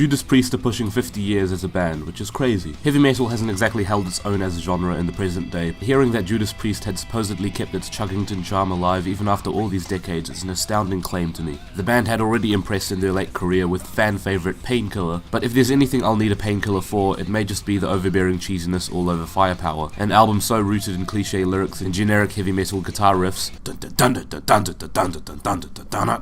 Judas Priest are pushing 50 years as a band, which is crazy. Heavy metal hasn't exactly held its own as a genre in the present day. Hearing that Judas Priest had supposedly kept its Chuggington charm alive even after all these decades is an astounding claim to me. The band had already impressed in their late career with fan favourite Painkiller, but if there's anything I'll need a painkiller for, it may just be the overbearing cheesiness all over Firepower, an album so rooted in cliche lyrics and generic heavy metal guitar riffs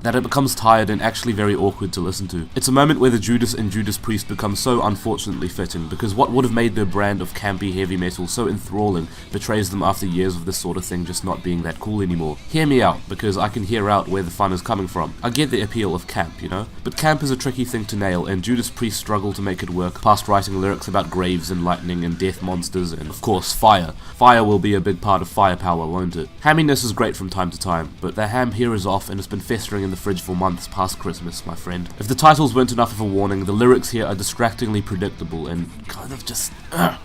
that it becomes tired and actually very awkward to listen to. It's a moment where the Judas and Judas Priest become so unfortunately fitting, because what would have made their brand of campy heavy metal so enthralling betrays them after years of this sort of thing just not being that cool anymore. Hear me out, because I can hear out where the fun is coming from. I get the appeal of camp, you know? But camp is a tricky thing to nail, and Judas Priest struggle to make it work past writing lyrics about graves and lightning and death monsters and, of course, fire. Fire will be a big part of Firepower, won't it? Hamminess is great from time to time, but the ham here is off and it's been festering in the fridge for months past Christmas, my friend. If the titles weren't enough of a warning, the lyrics here are distractingly predictable and kind of just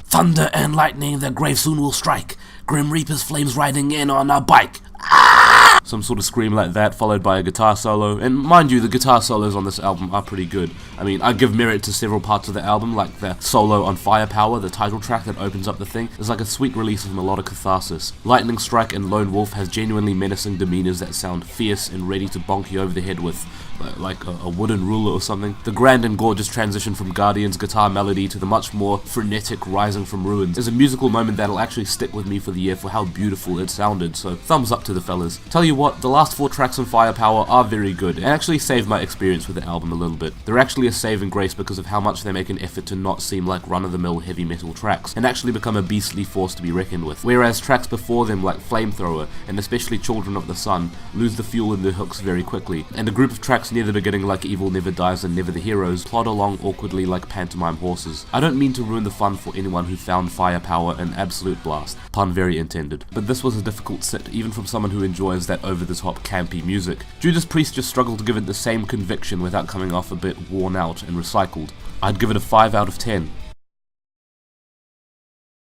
thunder and lightning, their grave soon will strike. Grim Reaper's flames riding in on a bike. Some sort of scream like that, followed by a guitar solo, and mind you, the guitar solos on this album are pretty good. I mean, I give merit to several parts of the album, like the solo on Firepower, the title track that opens up the thing, is like a sweet release of melodic catharsis. Lightning Strike and Lone Wolf has genuinely menacing demeanors that sound fierce and ready to bonk you over the head with, like a wooden ruler or something. The grand and gorgeous transition from Guardian's guitar melody to the much more frenetic Rising from Ruins is a musical moment that'll actually stick with me for the year for how beautiful it sounded, so thumbs up to the fellas. Tell you what, the last 4 tracks on Firepower are very good, and actually saved my experience with the album a little bit. They're actually a saving grace because of how much they make an effort to not seem like run-of-the-mill heavy metal tracks, and actually become a beastly force to be reckoned with. Whereas tracks before them like Flamethrower, and especially Children of the Sun, lose the fuel in their hooks very quickly, and a group of tracks near the beginning like Evil Never Dies and Never the Heroes plod along awkwardly like pantomime horses. I don't mean to ruin the fun for anyone who found Firepower an absolute blast, pun very intended, but this was a difficult sit, even from someone who enjoys that over-the-top campy music. Judas Priest just struggled to give it the same conviction without coming off a bit worn out and recycled. I'd give it a 5 out of 10.